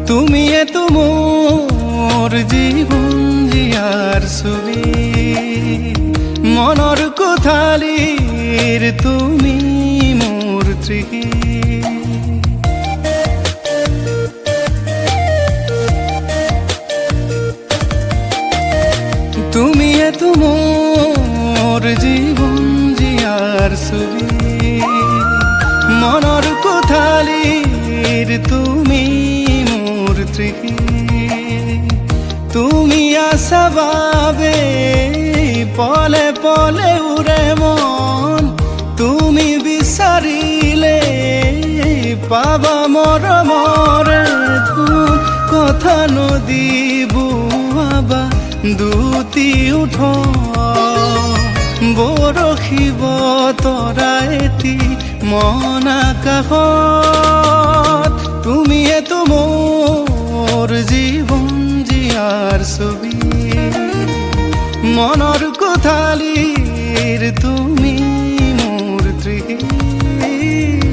তুমি এতো মোর জীবন জিয়ার ছবি মনৰ কোঠালিৰ তুমি মোৰ তৃষি তুমি এতো মোর জীবন জিয়ার ছবি মনৰ কোঠালিৰ তুমি মোৰ তৃষি তুমি আছা বাবে পলে পলে উৰে মন তুমি বিচাৰিলে পাবা মৰমৰ ধুন কথা নদী বুৱাবা দুটি উঠ বৰশিব তৰা এটি মন আকাশত তুমি এতো মোৰ জীৱন জিয়াৰ ছবি মনৰ কোঠালিৰ